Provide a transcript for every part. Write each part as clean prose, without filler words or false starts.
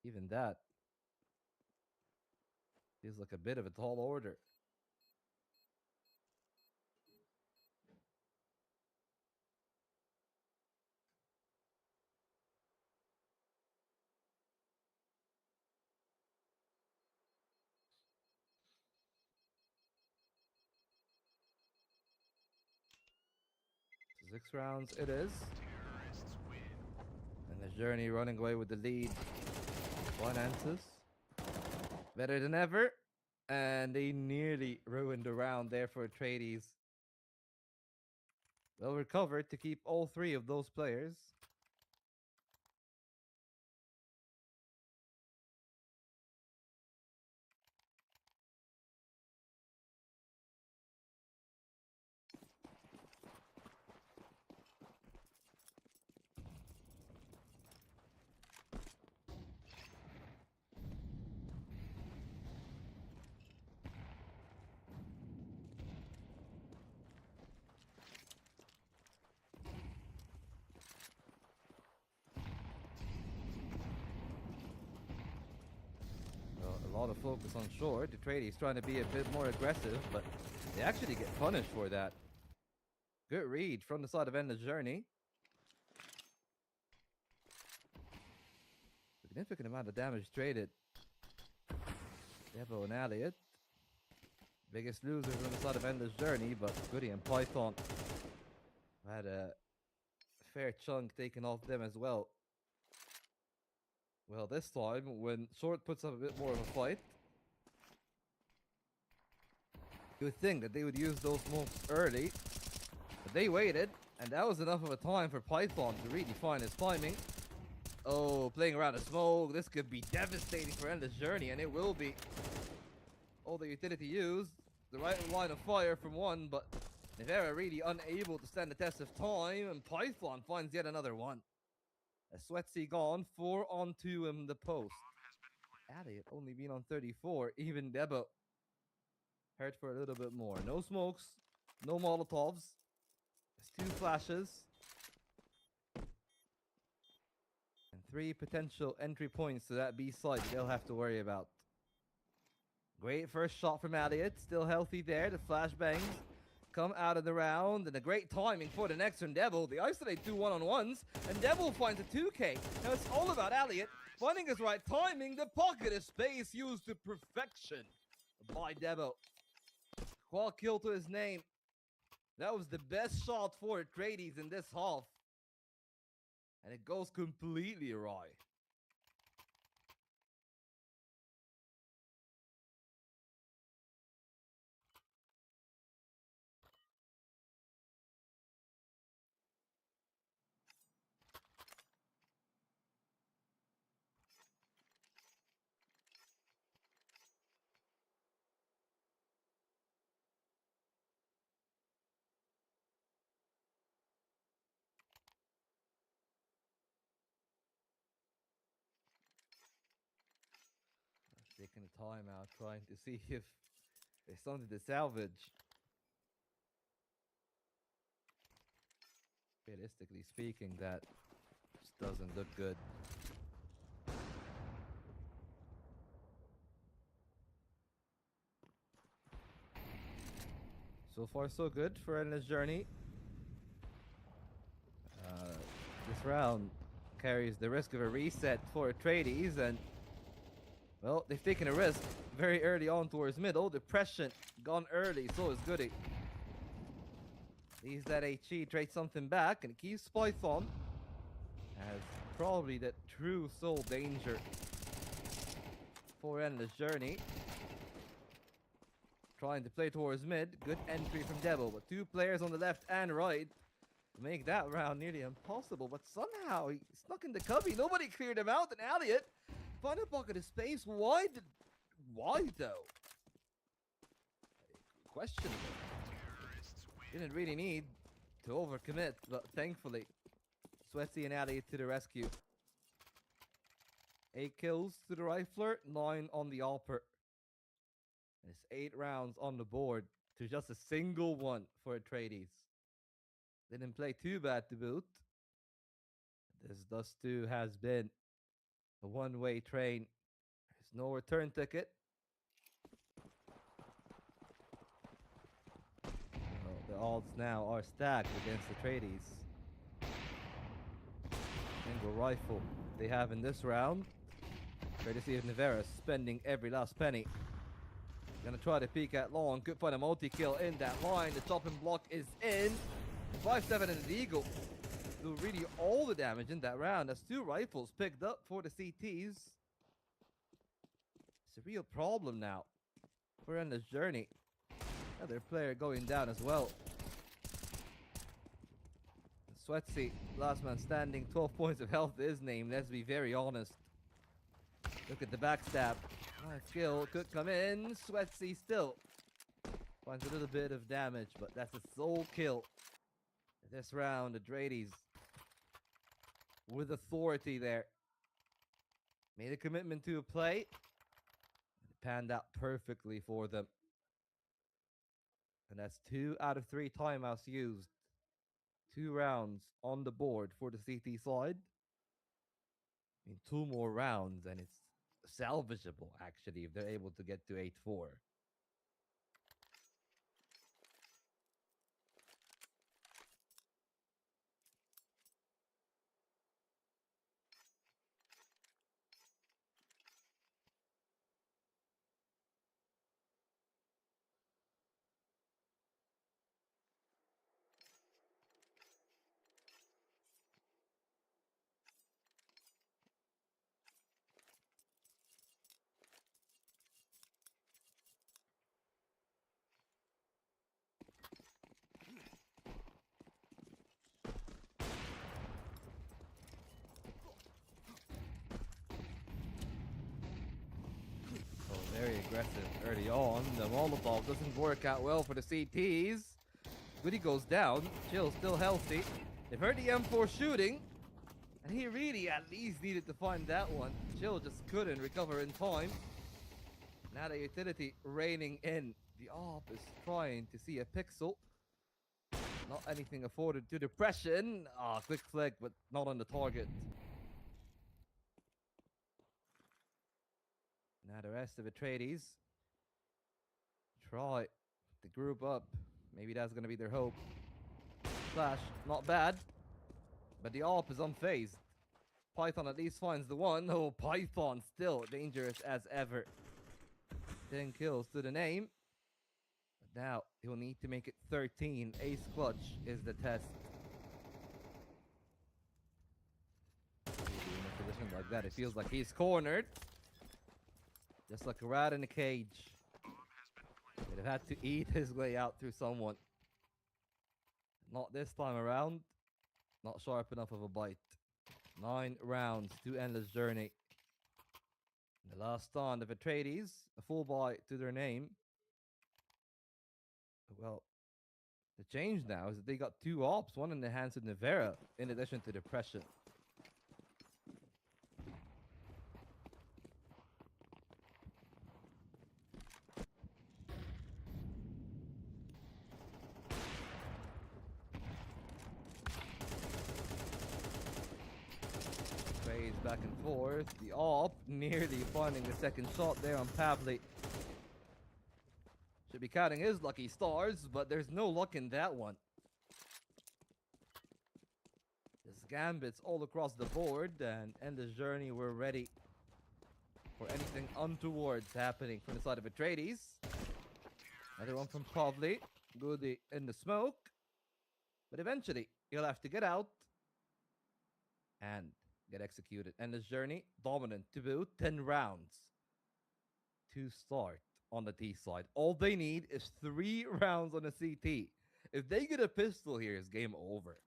Even that feels like a bit of a tall order. 6 rounds it is. And the journey running away with the lead. Finances. Better than ever. And they nearly ruined the round there for Atreides. Well recovered to keep all three of those players. Well, a lot of focus on short. Atreides trying to be a bit more aggressive, but they actually get punished for that. Good read from the side of Endless Journey. Significant amount of damage traded. Devo and Elliot. Biggest losers on the side of Endless Journey, but Goody and Python had a fair chunk taken off them as well. Well, this time, when Short puts up a bit more of a fight, you would think that they would use those smokes early, but they waited, and that was enough of a time for Python to really find his timing. Oh, playing around a smoke, this could be devastating for Endless Journey, and it will be. All the utility used, the right line of fire from one, but Nevera really unable to stand the test of time, and Python finds yet another one. A Sweatsy gone, 4 on 2 in the post. Elliot only been on 34, even Debo hurt for a little bit more. No smokes, no Molotovs, just 2 flashes, and 3 potential entry points to that B site they'll have to worry about. Great first shot from Elliot, still healthy there. The flashbangs come out of the round, and a great timing for the next from Devil. They isolate 2 1-on-1s, and Devil finds a 2K. Now it's all about Elliot finding his right timing. The pocket of space used to perfection by Devil. Qual kill to his name. That was the best shot for Atreides in this half. And it goes completely awry. Taking the time out, trying to see if there's something to salvage. Realistically speaking, that just doesn't look good. So far, so good for Endless Journey. This round carries the risk of a reset for Atreides, and well, they've taken a risk very early on towards middle. Depression gone early, so is Goody. Sees that HE trades something back, and keeps Python as probably the true sole danger for Endless Journey. Trying to play towards mid. Good entry from Devil, but 2 players on the left and right make that round nearly impossible. But somehow he snuck in the cubby. Nobody cleared him out, and Elliot found a pocket of space. Why though? Questionable. Didn't really need to overcommit, but thankfully, Sweatsy and Elliot to the rescue. 8 kills to the Rifler, 9 on the Alper. It's 8 rounds on the board to just a single one for Atreides. Didn't play too bad to boot. This DONSTU has been A one-way train. There's no return ticket. Well, the odds now are stacked against the tradies. Single rifle they have in this round. Courtesy of Nivera spending every last penny. Gonna try to peek at long. Could find a multi-kill in that line. The chopping block is in. 5-7 and the Eagle do really all the damage in that round. That's 2 rifles picked up for the CTs. It's a real problem now. We're on this journey. Another player going down as well. Sweatsy, last man standing, 12 points of health is named, let's be very honest. Look at the backstab. Nice kill, could come in. Sweatsy still finds a little bit of damage, but that's a sole kill. This round, the Drades with authority there. Made a commitment to a play. It panned out perfectly for them. And that's 2 out of 3 timeouts used. 2 rounds on the board for the CT side. I mean, 2 more rounds and it's salvageable, actually, if they're able to get to 8-4. Very aggressive early on. The Molotov doesn't work out well for the CTs. Goody goes down. Chill's still healthy. They've heard the M4 shooting. And he really at least needed to find that one. Chill just couldn't recover in time. Now the utility raining in. The AWP is trying to see a pixel. Not anything afforded to depression. Quick flick, but not on the target. Now the rest of the tradies try to group up. Maybe that's going to be their hope. Flash, not bad. But the AWP is unfazed. Python at least finds the one. Oh, Python still dangerous as ever. 10 kills to the name. But now he'll need to make it 13. Ace clutch is the test. In a position like that, it feels like he's cornered. Just like a rat in a cage. He'd have had to eat his way out through someone. Not this time around. Not sharp enough of a bite. 9 rounds to endless journey. The last stand of the tradies. A full buy to their name. Well, the change now is that they got 2 ops. One in the hands of Nivera. In addition to depression. Back and forth. The AWP nearly finding the second shot there on Pavli. Should be counting his lucky stars, but there's no luck in that one. There's gambits all across the board, and end this journey, we're ready for anything untoward happening from the side of Atreides. Another one from Pavli. Goody in the smoke. But eventually, he'll have to get out and get executed. And this journey, dominant to boot, 10 rounds to start on the T side. All they need is 3 rounds on the CT. If they get a pistol here, it's game over.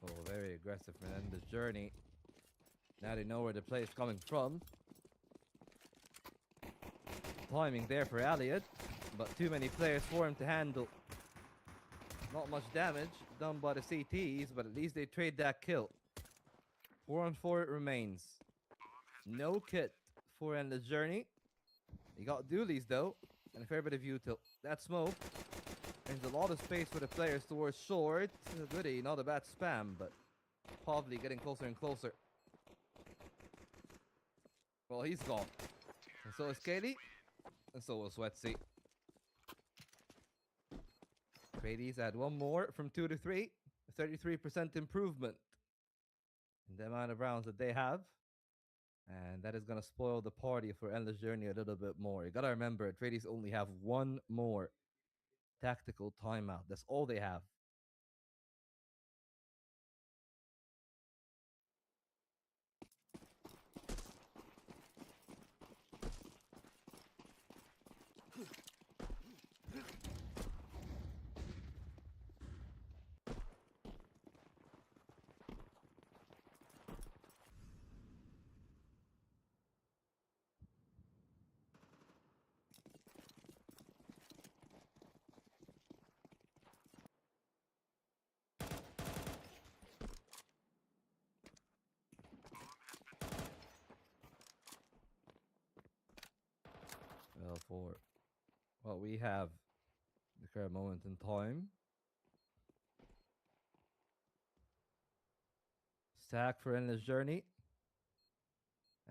Oh, very aggressive, man. This journey. Now they know where the play is coming from. Timing there for Elliot, but too many players for him to handle. Not much damage done by the CTs, but at least they trade that kill. 4-on-4 it remains. No kit for Endless Journey. You got dualies though, and a fair bit of util. That smoke brings a lot of space for the players towards short. Goody, not a bad spam, but Pavli getting closer and closer. Well, he's gone. And so is Katie, and so is Sweatsy. Katie's had one more from 2 to 3. 33% improvement in the amount of rounds that they have. And that is going to spoil the party for Endless Journey a little bit more. You got to remember, Atreides only have one more tactical timeout. That's all they have. Well, for what we have the current moment in time. Stack for Endless Journey.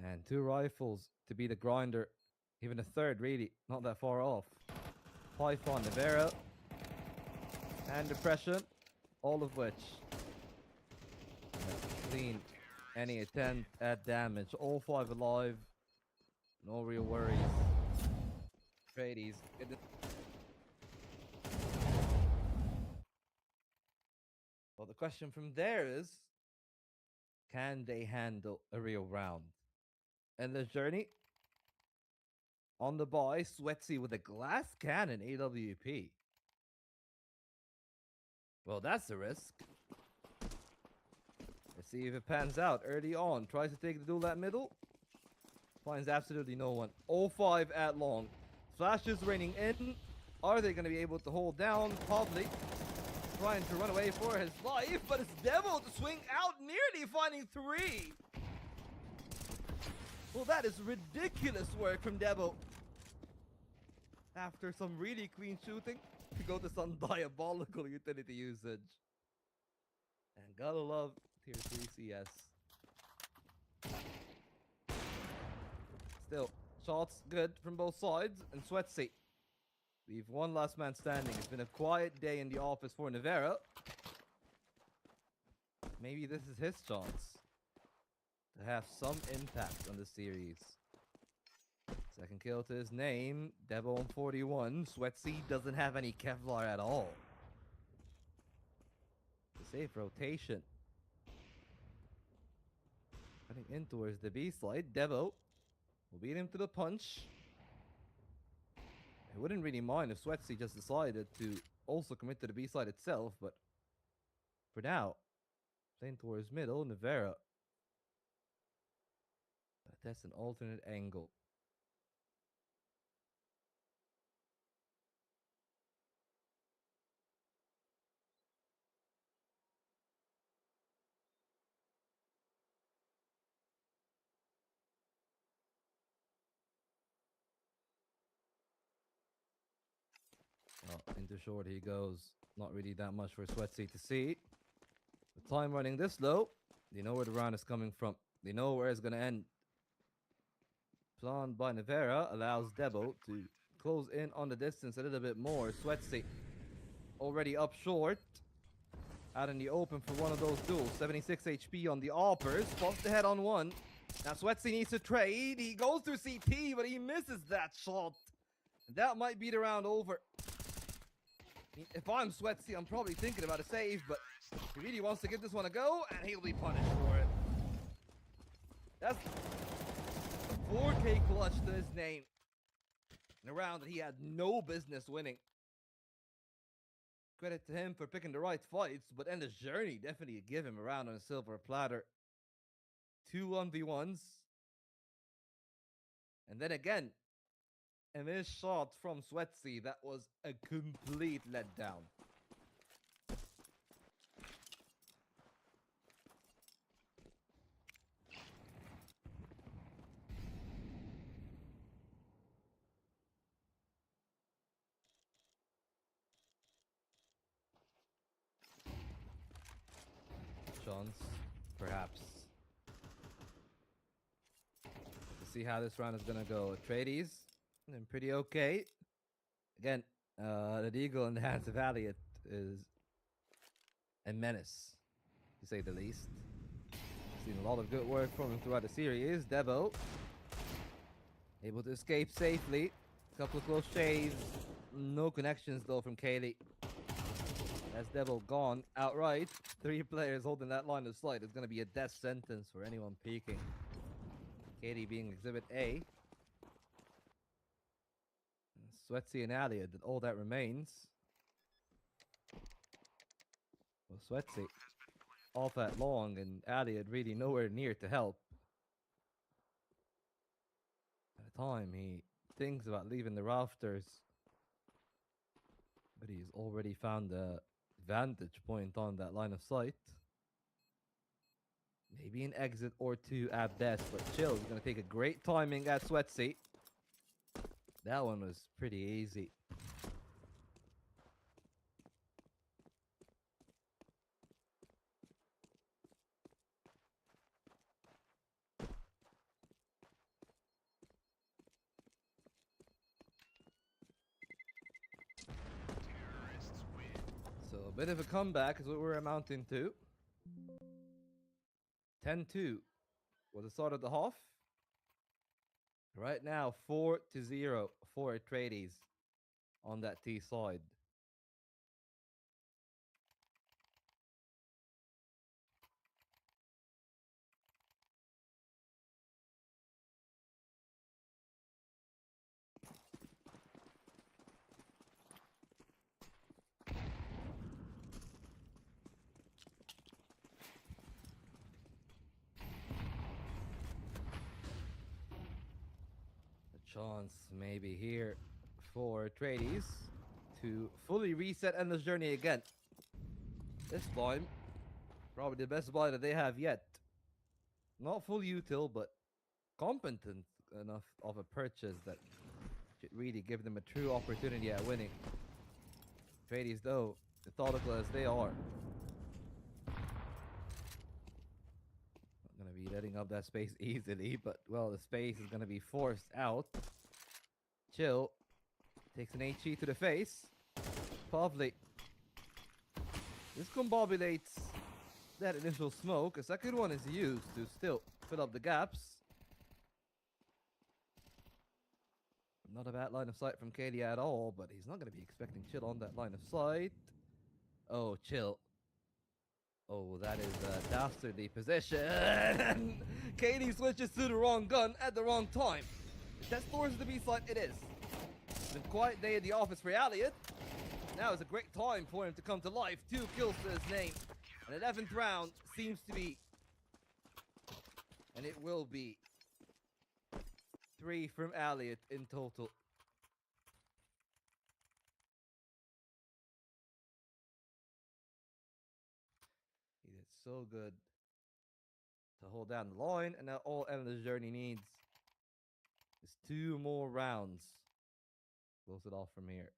And 2 rifles to be the grinder. Even a third, really, not that far off. Python, Nevera, and Depression, all of which clean any attempt at damage. All 5 alive. No real worries. Atreides. Well, the question from there is, can they handle a real round? Endless Journey. On the buy, Sweatsy with a glass cannon AWP. Well, that's a risk. Let's see if it pans out early on. Tries to take the duel at middle. Finds absolutely no one. 0-5 at long. Flashes raining in. Are they going to be able to hold down? Probably. Trying to run away for his life, but it's Devil to swing out, nearly finding 3. Well, that is ridiculous work from Devil. After some really clean shooting, to go to some diabolical utility usage. And gotta love tier 3 CS. Still, shots good from both sides, and Sweatsy. We've one last man standing. It's been a quiet day in the office for Nevera. Maybe this is his chance to have some impact on the series. Second kill to his name. Devo on 41. Sweatsy doesn't have any Kevlar at all. The safe rotation. Cutting in towards the B slide. Devo will beat him to the punch. I wouldn't really mind if Sweatsy just decided to also commit to the B side itself, but for now, playing towards middle, Nevera. That's an alternate angle. Well, into short he goes. Not really that much for Sweatsy to see. The time running this low, they know where the round is coming from. They know where it's going to end. Plan by Nevera allows Debo to close in on the distance a little bit more. Sweatsy already up short. Out in the open for one of those duels. 76 HP on the Alpers. Bumps the head on one. Now Sweatsy needs to trade. He goes through CT, but he misses that shot. That might be the round over. If I'm Sweatsy, I'm probably thinking about a save, but he really wants to give this one a go, and he'll be punished for it. That's a 4K clutch to his name in a round that he had no business winning. Credit to him for picking the right fights, but Endless Journey definitely give him a round on a silver platter. Two 1v1s. And then again, a missed shot from Sweatsy that was a complete letdown. Chance, perhaps. To see how this round is gonna go. Trades, and pretty okay. Again, the Deagle in the hands of Elliot is a menace, to say the least. Seen a lot of good work from him throughout the series. Devo able to escape safely. A couple of close shaves. No connections though from Kaylee. That's Devil gone outright. 3 players holding that line of sight. It's going to be a death sentence for anyone peeking. Katie being Exhibit A. Sweatsy and Elliot, all that remains. Well, Sweatsy off at long, and Elliot really nowhere near to help. At the time, he thinks about leaving the rafters, but he's already found a vantage point on that line of sight. Maybe an exit or two at best, but Chill is going to take a great timing at Sweatsy. That one was pretty easy. So a bit of a comeback is what we're amounting to. 10-2 was the start of the half. Right now, 4-0 for Atreides on that T side. Chance maybe here for Atreides to fully reset Endless Journey again. This time, probably the best buy that they have yet. Not full util, but competent enough of a purchase that should really give them a true opportunity at winning. Atreides, though, methodical as they are, not going to be letting up that space easily, but, well, the space is going to be forced out. Chill takes an HE to the face. Lovely. This combobulates that initial smoke. A second one is used to still fill up the gaps. Not a bad line of sight from Katie at all, but he's not going to be expecting Chill on that line of sight. Oh, Chill. Oh, that is a dastardly position. Katie switches to the wrong gun at the wrong time. That's towards the B side, it is. It's been a quiet day in the office for Elliot. Now is a great time for him to come to life. 2 kills to his name. An 11th round seems to be, and it will be, 3 from Elliot in total. He did so good to hold down the line, and now all Endless Journey needs is 2 more rounds. Close it off from here.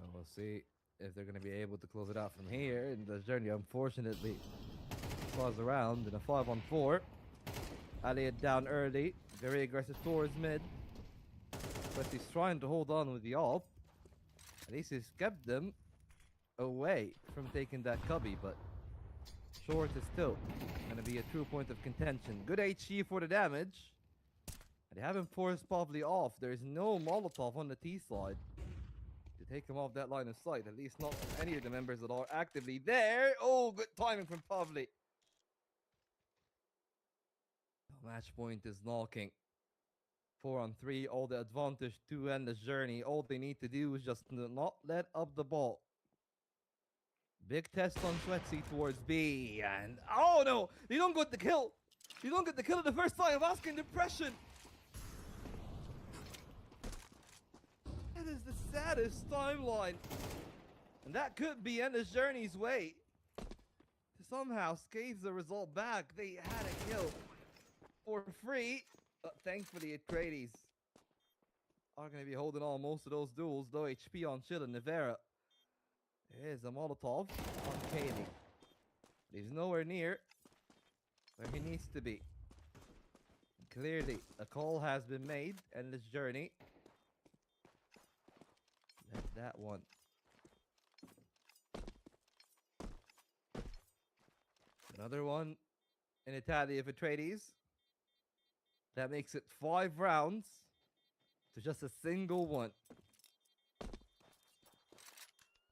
And we'll see if they're going to be able to close it out from here. And the journey, unfortunately, claws around in a 5-on-4. Elliot down early, very aggressive towards mid, but he's trying to hold on with the AWP. At least he's kept them away from taking that cubby, but short is still going to be a true point of contention. Good HE for the damage. They haven't forced Pavli off. There's no Molotov on the T side to take him off that line of sight. At least not any of the members that are actively there. Oh, good timing from Pavli. Match point is knocking. 4-on-3, all the advantage to end this journey. All they need to do is just not let up the ball. Big test on Sweatsy towards B, and oh no, they don't get the kill. You don't get the kill at the first time of asking depression. That is the saddest timeline. And that could be Enda's journey's way to somehow scathe the result back. They had a kill for free, but thankfully Atreides are going to be holding on most of those duels. Low HP on Chill and Nevera. There's a Molotov on Kaylee. He's nowhere near where he needs to be. Clearly, a call has been made in this journey. Let that one. Another one in Italy of Atreides. That makes it 5 rounds to just a single one.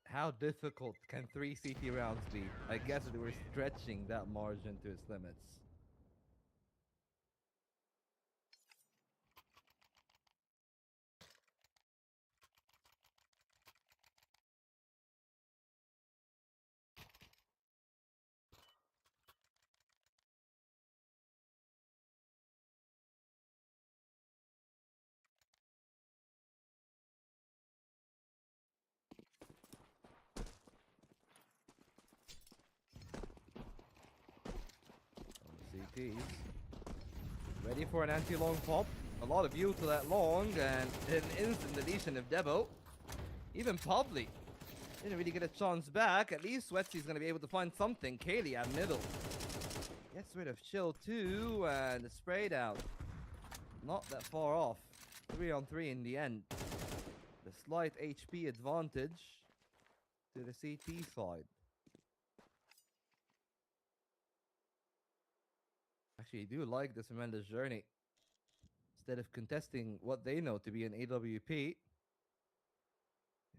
How difficult can 3 CT rounds be? I guess they were stretching that margin to its limits. CTs. Ready for an anti-long pop. A lot of view to that long, and an instant deletion of Debo. Even Pavli didn't really get a chance back. At least Sweatsy's going to be able to find something. Kaylee at middle. Gets rid of Chill too, and the spray down. Not that far off. 3-on-3 in the end. The slight HP advantage to the CT side. Actually, I do like this tremendous journey. Instead of contesting what they know to be an AWP, they've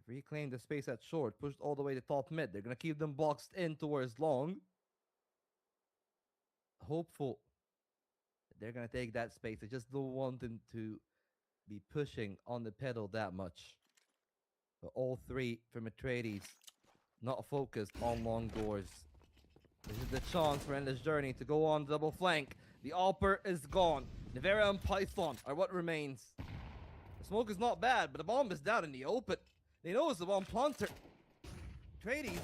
reclaimed the space at short, pushed all the way to top mid. They're going to keep them boxed in towards long. Hopeful that they're going to take that space. They just don't want them to be pushing on the pedal that much. But all 3 from Atreides, not focused on long doors. This is the chance for Endless Journey to go on double flank. The Alper is gone. Nevera and Python are what remains. The smoke is not bad, but the bomb is down in the open. They know it's the bomb planter. Atreides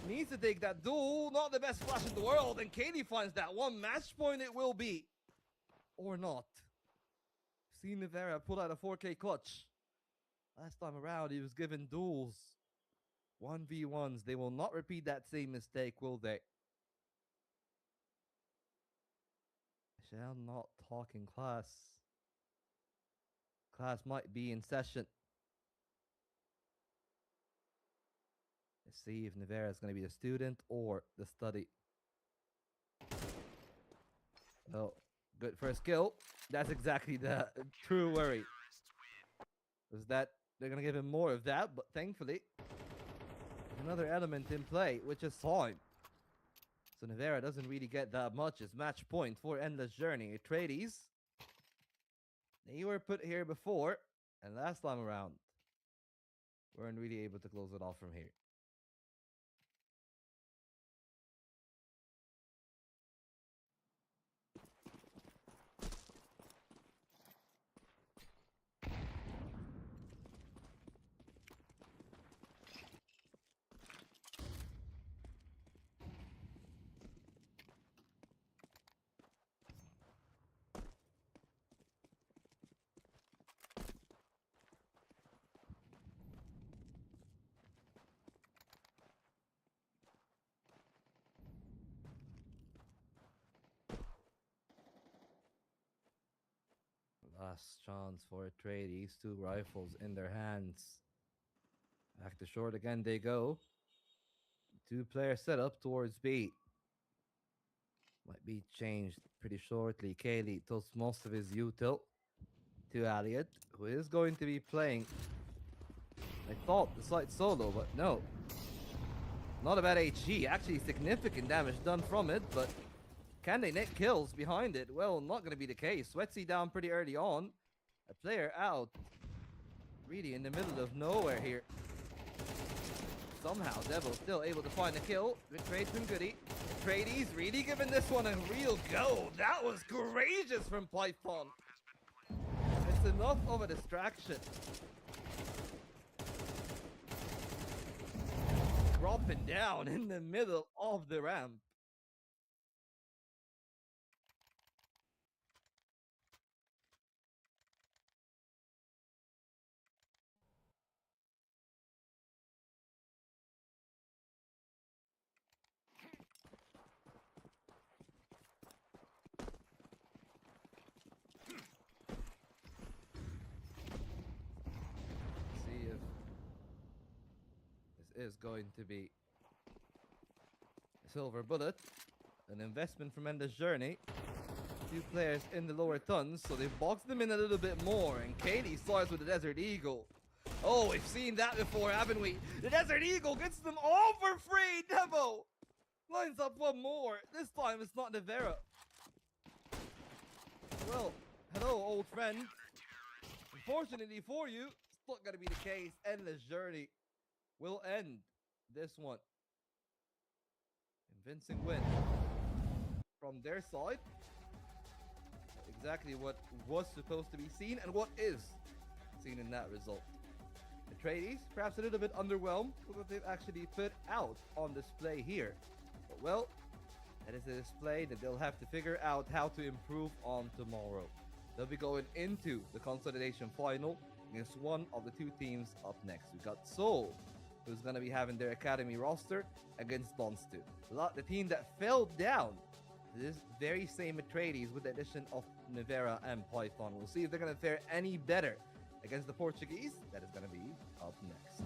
needs to take that duel. Not the best flash in the world, and Katie finds that one. Match point it will be. Or not. See Nevera pull out a 4K clutch. Last time around, he was given duels. 1v1s. They will not repeat that same mistake, will they? Shall not talk in class. Class might be in session. Let's see if Nevera is going to be the student or the study. Oh, good first kill. That's exactly the true worry. Is that they're going to give him more of that, but thankfully, there's another element in play, which is time. So Nevera doesn't really get that much. It's match point for Endless Journey. Atreides, they were put here before, and last time around, weren't really able to close it off from here. Last chance for Atreides. 2 rifles in their hands. Back to short again they go. 2-player setup towards B. Might be changed pretty shortly. Kaylee tilts most of his util. to Elliot, who is going to be playing, I thought, the side solo, but no. Not a bad HG. Actually, significant damage done from it, but can they net kills behind it? Well, not going to be the case. Sweatsy down pretty early on. A player out. Really in the middle of nowhere here. Somehow, Devil still able to find a kill. Good trade from Goody. Trades really giving this one a real go. That was courageous from Python. It's enough of a distraction. Dropping down in the middle of the ramp. See if this is going to be a silver bullet. An investment from Ender's Journey. Two players in the lower tons, so they've boxed them in a little bit more. And Katie starts with the Desert Eagle. Oh, we've seen that before, haven't we? The Desert Eagle gets them all for free. Devo lines up one more. This time it's not Nevera. Well, hello, old friend. Unfortunately for you, it's not going to be the case. Endless Journey will end this one. Convincing win from their side. Exactly what was supposed to be seen and what is seen in that result. The tradies, perhaps a little bit underwhelmed with what they've actually put out on display here. But well, that is a display that they'll have to figure out how to improve on tomorrow. They'll be going into the consolidation final against one of the two teams up next. We've got Seoul, who's going to be having their academy roster against DONSTU. The team that fell down this very same Atreides with the addition of Nevera and Python. We'll see if they're going to fare any better against the Portuguese. That is going to be up next.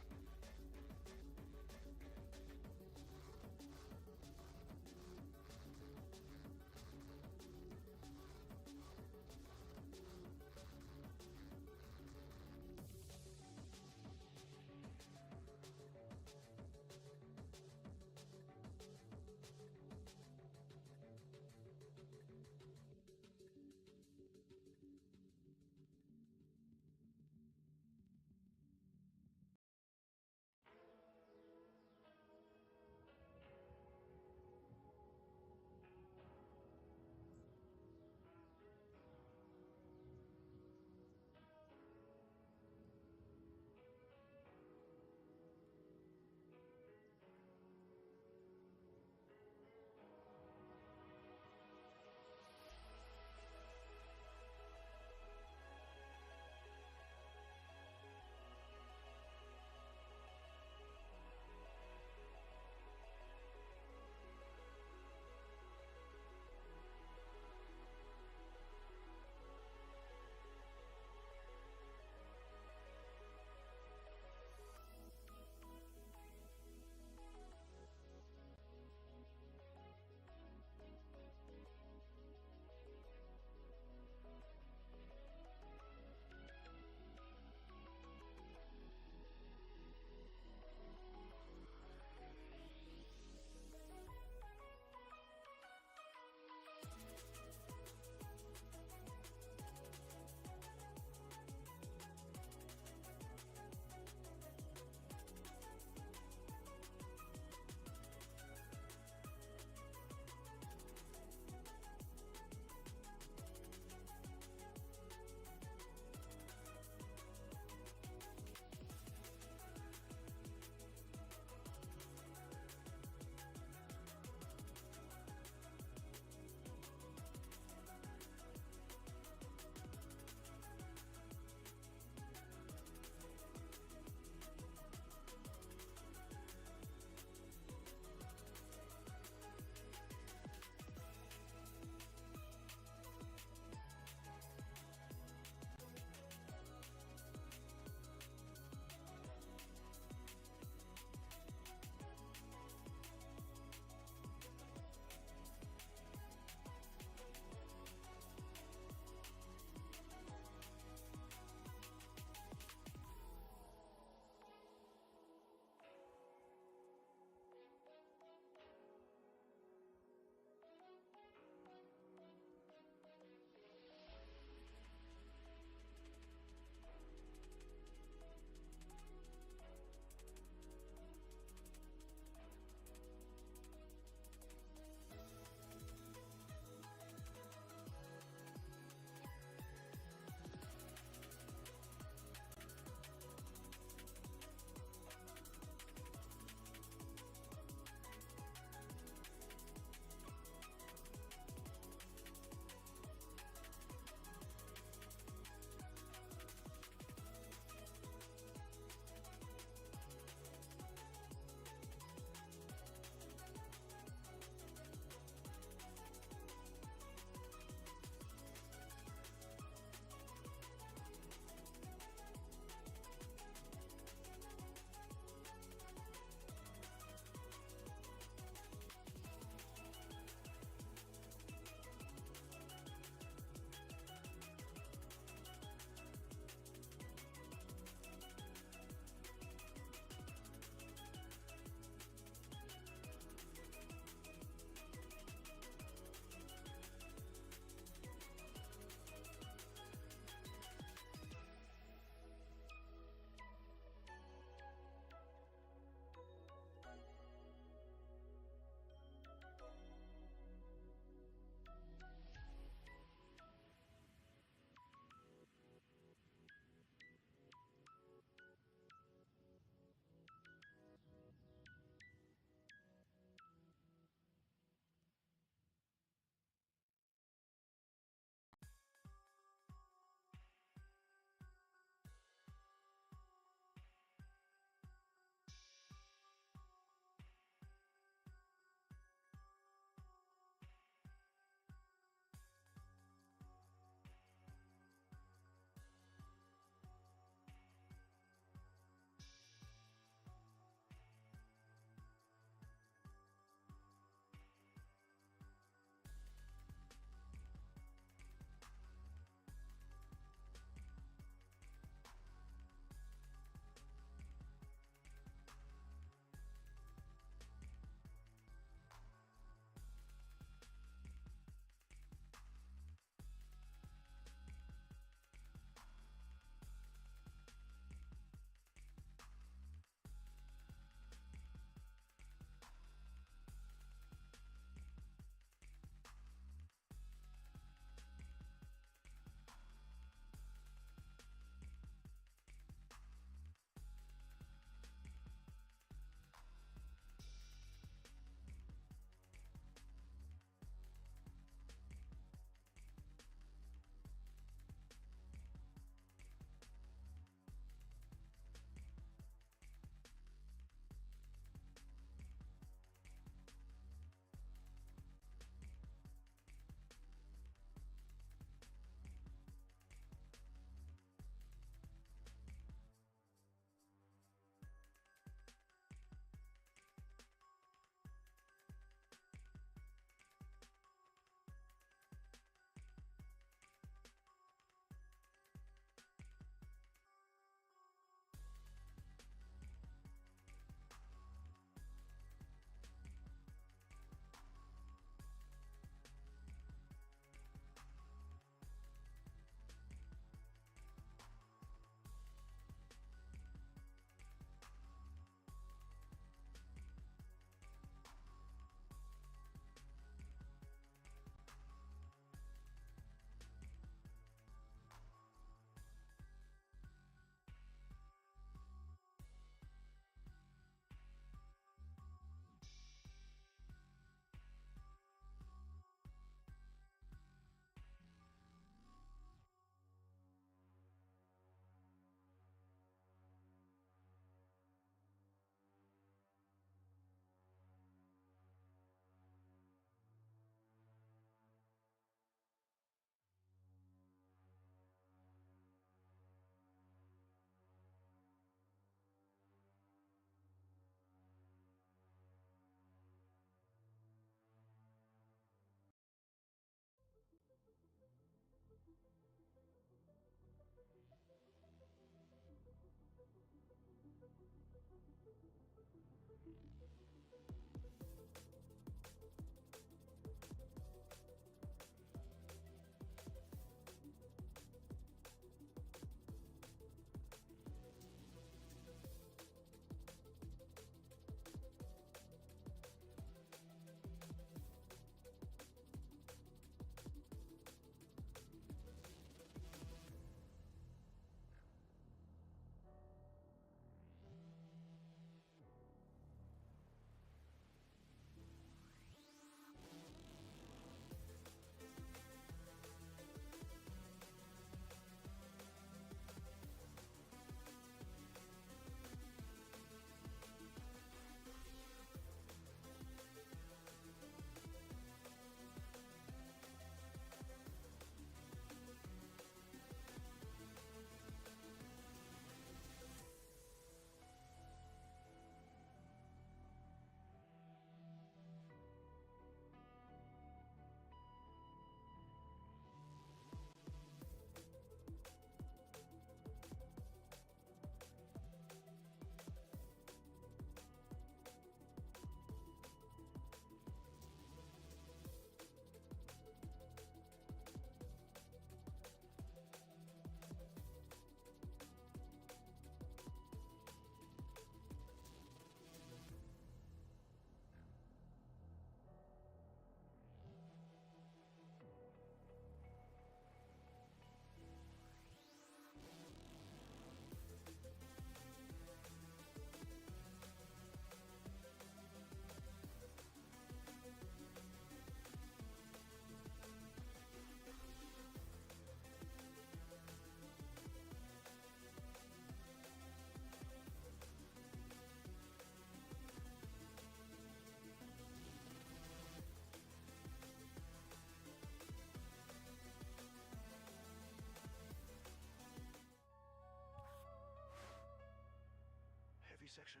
Heavy section.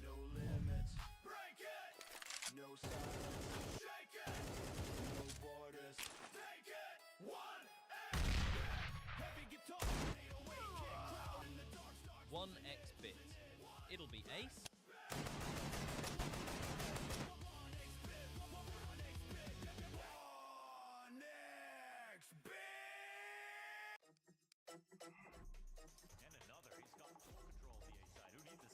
No limits. Break it. No silence. Shake it. No borders. Take it. One X heavy guitar. 808 kick crowd in the dark starts. 1x bit. It'll be ace. And another. He's got full control of the A side. Who needs a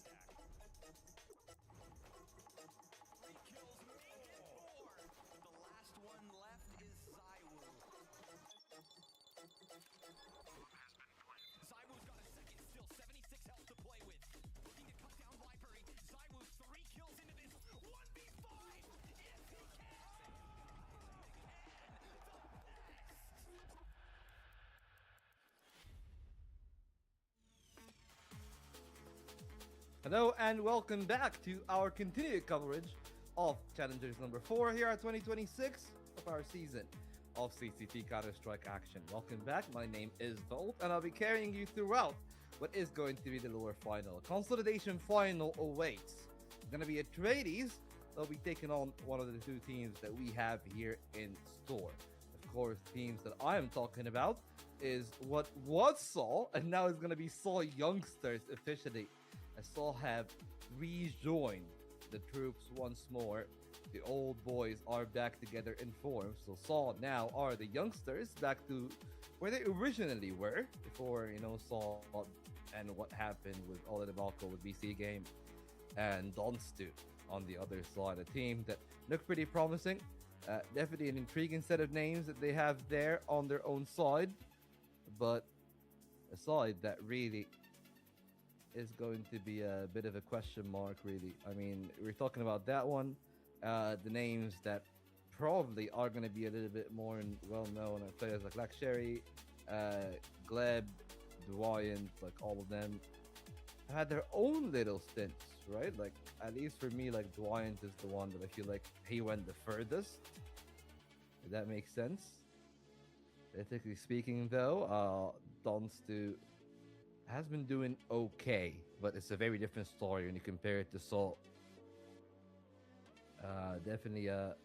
stack? 3 kills make it 4. The last one left is Zywoo. Zywoo's got a second still, 76 health to play with. Looking to cut down Vipery. Zywoo 3 kills into this 1v5. If he can. Hello and welcome back to our continued coverage of Challengers number 4 here at 2026 of our season of CCT Counter-Strike action. Welcome back, my name is Volt and I'll be carrying you throughout what is going to be the lower final. Consolidation final awaits. It's going to be a tradies. They'll be taking on one of the two teams that we have here in store. Of course, teams that I am talking about is what was Saul and now is going to be Saul Youngsters officially. As Saul have rejoined the troops once more. The old boys are back together in form. So Saul now are the youngsters back to where they originally were before, Saul and what happened with all the debacle with BC game and DONSTU on the other side. A team that looked pretty promising. Definitely an intriguing set of names that they have there on their own side. But a side that really is going to be a bit of a question mark, really. I mean, we're talking about that one. The names that probably are going to be a little bit more well-known players like Laksheri, Gleb, Dwayant, like all of them had their own little stints, right? Like, at least for me, like Dwayant is the one that I feel like he went the furthest. If that makes sense. Ethically speaking, though, DONSTU has been doing okay, but it's a very different story when you compare it to Salt. Definitely a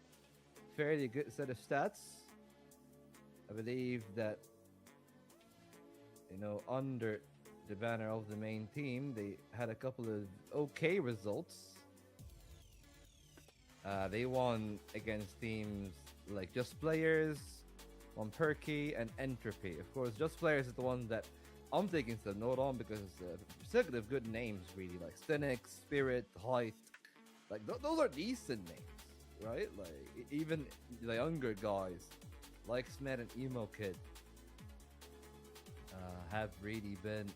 fairly good set of stats. I believe that, under the banner of the main team, they had a couple of okay results. They won against teams like Just Players, on Perky, and Entropy. Of course, Just Players is the one that I'm taking some note on because consecutive good names, really, like Stenix, Spirit, Height. Like, those are decent names, right? Like, even the younger guys, like Smed and Emo Kid, have really been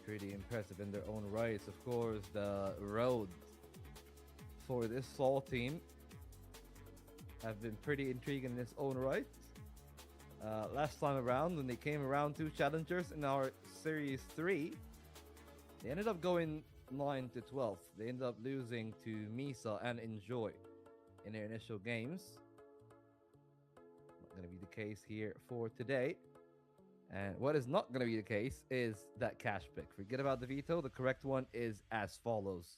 pretty impressive in their own rights. Of course, the road for this Saw team have been pretty intriguing in its own right. Last time around, when they came around to challengers in our Series 3, they ended up going 9 to 12. They ended up losing to Misa and Enjoy in their initial games. Not going to be the case here for today. And what is not going to be the case is that cash pick. Forget about the veto. The correct one is as follows.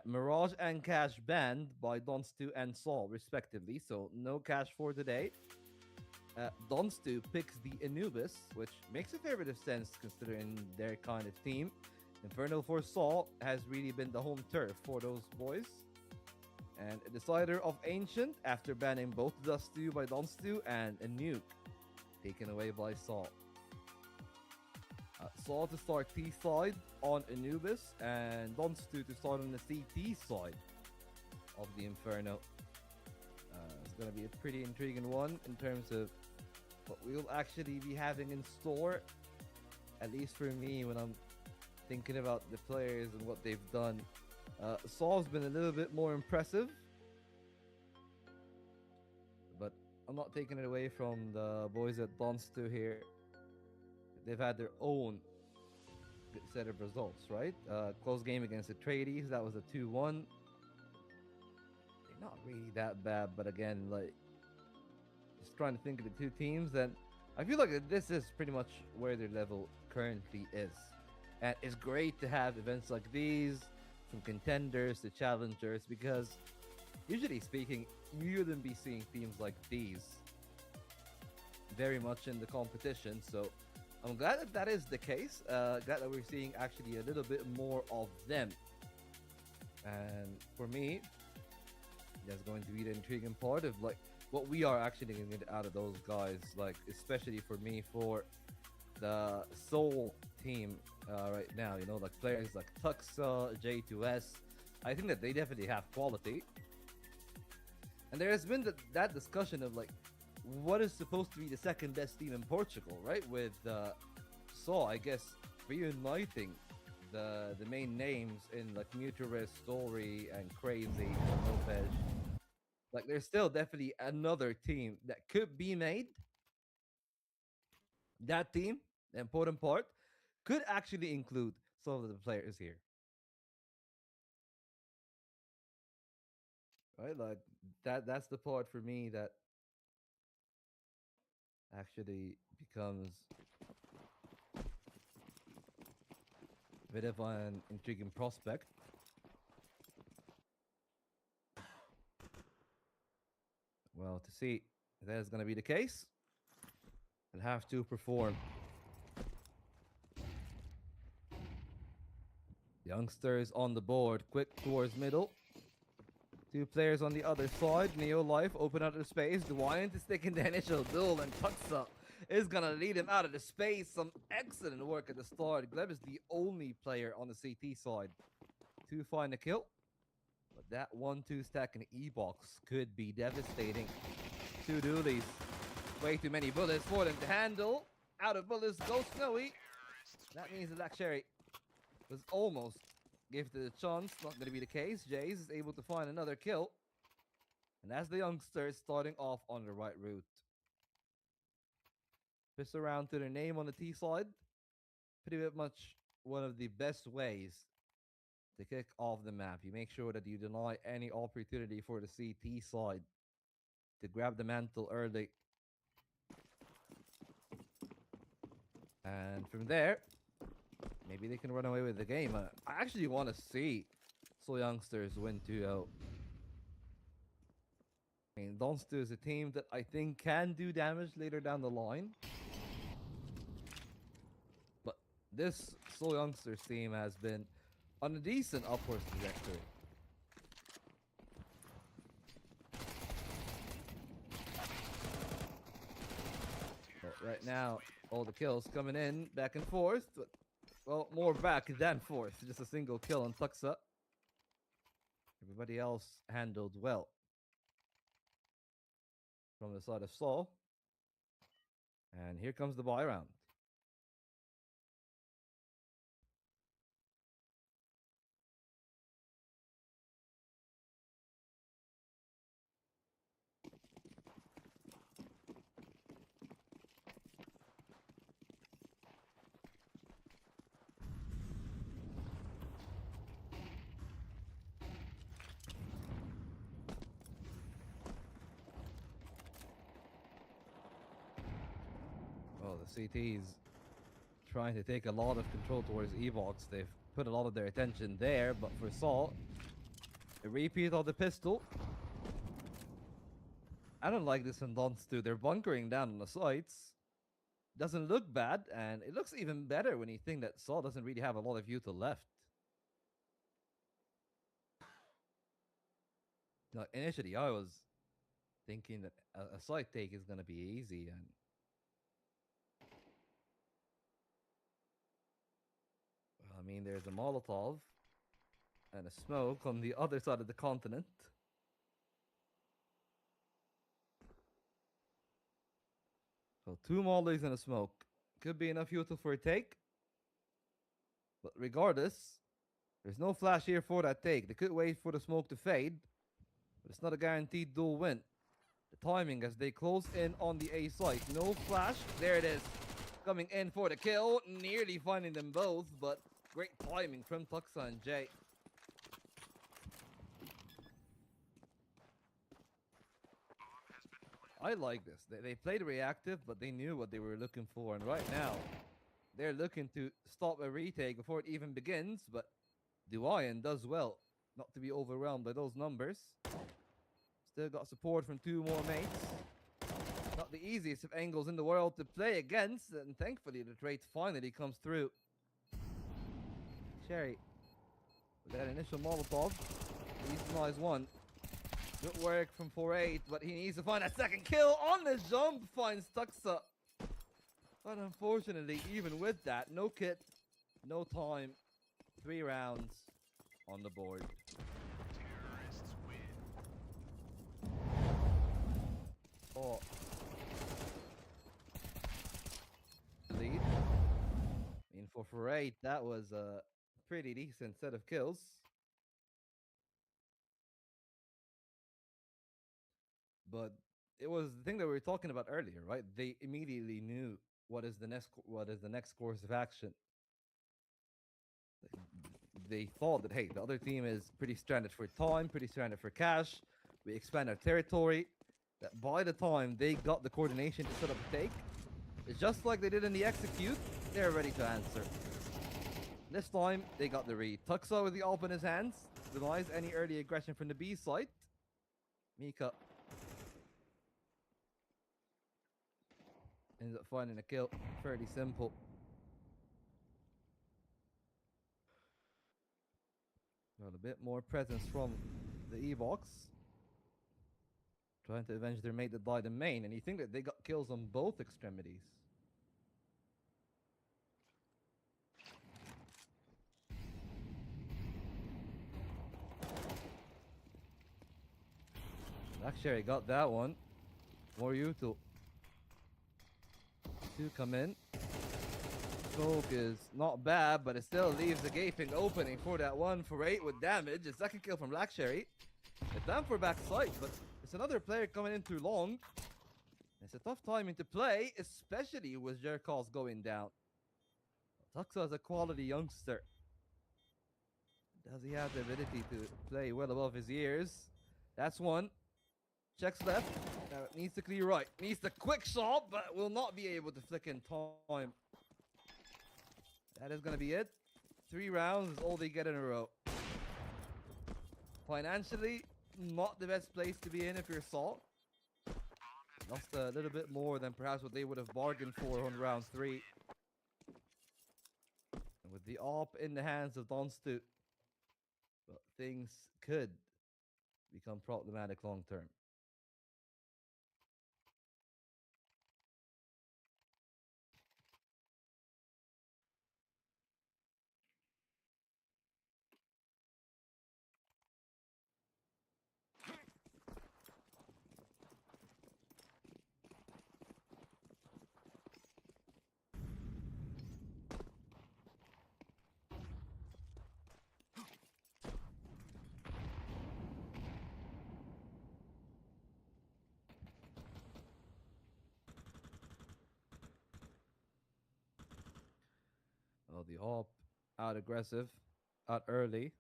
Mirage and Cash banned by DONSTU and Saul, respectively, so no cash for today. DONSTU picks the Anubis, which makes a fair bit of sense considering their kind of team. Infernal for Saul has really been the home turf for those boys. And a decider of Ancient after banning both DONSTU by DONSTU and a nuke taken away by Saul. Saul to start T side on Anubis, and DONSTU to start on the CT side of the Inferno. It's going to be a pretty intriguing one in terms of what we'll actually be having in store, at least for me, when I'm thinking about the players and what they've done. Saul's been a little bit more impressive, but I'm not taking it away from the boys at DONSTU here. They've had their own good set of results, right? Close game against the Trades, that was a 2-1. They're not really that bad, but again, like, just trying to think of the two teams, and I feel like this is pretty much where their level currently is. And it's great to have events like these, from contenders to challengers, because usually speaking, you wouldn't be seeing teams like these very much in the competition. So I'm glad that that is the case. Glad that we're seeing actually a little bit more of them. And for me, that's going to be the intriguing part of like what we are actually going to get out of those guys. Like, especially for me, for the Soul team right now, you know, like players like Tuxa, J2S. I think that they definitely have quality. And there has been that discussion of like, what is supposed to be the second best team in Portugal, right? With Saw, I guess, reuniting the main names in like Muturis, Story, and Crazy, and Lopez. Like, there's still definitely another team that could be made. That team, the important part, could actually include some of the players here. Right? Like, that's the part for me that actually becomes a bit of an intriguing prospect. Well, to see if that is going to be the case, they'll have to perform. Youngsters on the board, quick towards middle. Two players on the other side. Neo Life open out of the space. Dwayne is taking the initial duel, and Tuxa is gonna lead him out of the space. Some excellent work at the start. Gleb is the only player on the CT side to find a kill. But that 1-2 stack in E-Box could be devastating. Two dualies. Way too many bullets for them to handle. Out of bullets goes Snowy. That means the Black Cherry was almost gifted a chance. Not going to be the case. Jace is able to find another kill. And that's the youngsters starting off on the right route. Twist around to their name on the T side. Pretty much one of the best ways to kick off the map. You make sure that you deny any opportunity for the CT side to grab the mantle early. And from there, maybe they can run away with the game. I actually want to see Soul Youngsters win 2-0. I mean, DONSTU is a team that I think can do damage later down the line. But this Soul Youngsters team has been on a decent upwards trajectory. Right now, all the kills coming in back and forth. But, well, more back than forth. Just a single kill on Tuxa. Everybody else handled well. From the side of Saul. And here comes the buy round. Well, the CT's trying to take a lot of control towards Evox. They've put a lot of their attention there, but for Saul, a repeat of the pistol. I don't like this in DONSTU. They're bunkering down on the sites. Doesn't look bad, and it looks even better when you think that Saul doesn't really have a lot of Utah left. Now, initially, I was thinking that a site take is going to be easy, and well, I mean, there's a Molotov and a smoke on the other side of the continent. So 2 mollies and a smoke. Could be enough Utah for a take. But regardless, there's no flash here for that take. They could wait for the smoke to fade, but it's not a guaranteed dual win. The timing as they close in on the A site. No flash. There it is. Coming in for the kill. Nearly finding them both, but great timing from Tuxa and Jay. I like this. They played reactive, but they knew what they were looking for. And right now, they're looking to stop a retake before it even begins. But Duayan does well not to be overwhelmed by those numbers. Still got support from 2 more mates. Not the easiest of angles in the world to play against. And thankfully, the trade finally comes through. Cherry, with that initial Molotov, he's nice one. Good work from 4-8, but he needs to find a second kill on the jump. Finds Tuxa. But unfortunately, even with that, no kit, no time, 3 rounds on the board. Oh. Lead. I mean, for 4-8, that was a pretty decent set of kills. But it was the thing that we were talking about earlier, right? They immediately knew what is the next course of action. They thought that, hey, the other team is pretty stranded for time, pretty stranded for cash. We expand our territory. That by the time they got the coordination to set up a take, it's just like they did in the execute, they're ready to answer. This time, they got the read. Tuxa with the AWP in his hands, denies any early aggression from the B site. Mika ends up finding a kill. Fairly simple. Got a bit more presence from the Evox. Trying to avenge their mate that died in main. And you think that they got kills on both extremities. Actually, got that one. More you two. 2 come in. Smoke is not bad, but it still leaves a gaping opening for that 1-for-8 with damage. A second kill from Blacksherry. It's down for backside, but it's another player coming in too long. It's a tough timing to play, especially with Jerkals going down. Tuxa is a quality youngster. Does he have the ability to play well above his years? That's one. Checks left. Now it needs to clear right. Needs the quick shot, but will not be able to flick in time. That is going to be it. 3 rounds is all they get in a row. Financially, not the best place to be in if you're Salt. Lost a little bit more than perhaps what they would have bargained for on round 3. And with the AWP in the hands of DONSTU, well, things could become problematic long term. the hop. Out aggressive. Out early.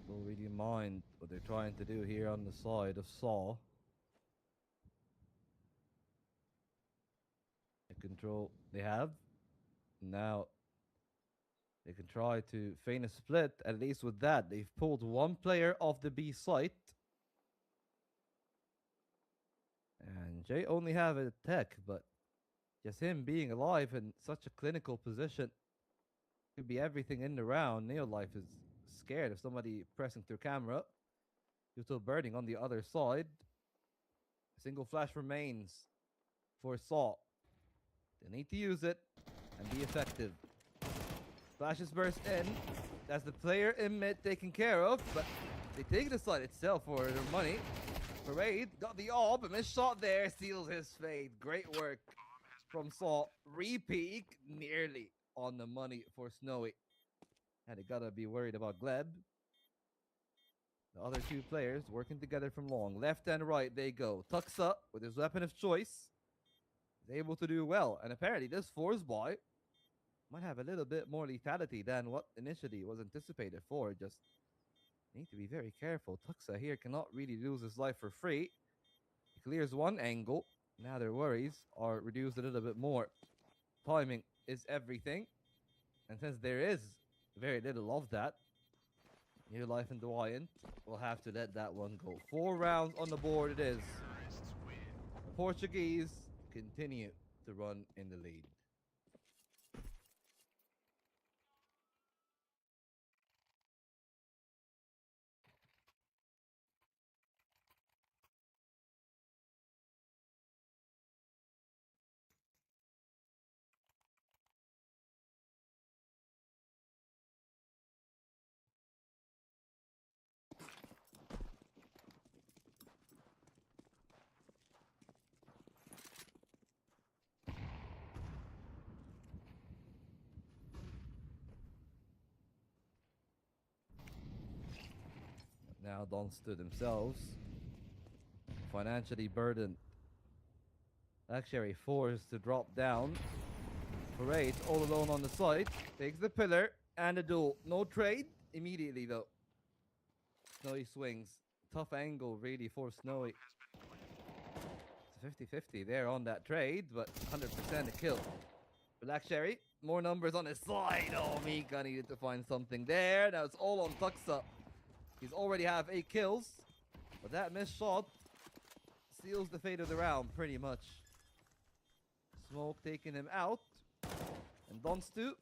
Don't really mind what they're trying to do here on the side of Saw. The control they have. Now they can try to feign a split. At least with that, they've pulled one player off the B site. And Jay only have a tech, but just him being alive in such a clinical position could be everything in the round. Neolife is scared of somebody pressing through camera. You're still burning on the other side. A single flash remains for Saw. They need to use it and be effective. Flashes burst in. That's the player in mid taken care of, but they take the side itself for their money. Parade got the AWP, a missed shot there, seals his fate. Great work from Saw. Repeat nearly on the money for Snowy. And they gotta be worried about Gleb. The other two players working together from long. Left and right they go. Tuxa, with his weapon of choice, is able to do well. And apparently this force buy might have a little bit more lethality than what initially was anticipated for. Just need to be very careful. Tuxa here cannot really lose his life for free. He clears one angle. Now their worries are reduced a little bit more. Timing is everything. And since there is very little of that, New Life and Dwayne will have to let that one go. 4 rounds on the board it is. The Portuguese continue to run in the lead. Now DONSTU themselves, financially burdened. Actually forced to drop down. Parade all alone on the side. Takes the pillar and the duel. No trade immediately though. Snowy swings. Tough angle really for Snowy. It's 50-50 there on that trade, but 100% a kill. Black Sherry, more numbers on his side. Oh, Mika needed to find something there. Now it's all on Tuxa. He's already have 8 kills, but that missed shot seals the fate of the round pretty much. Smoke taking him out, and DONSTU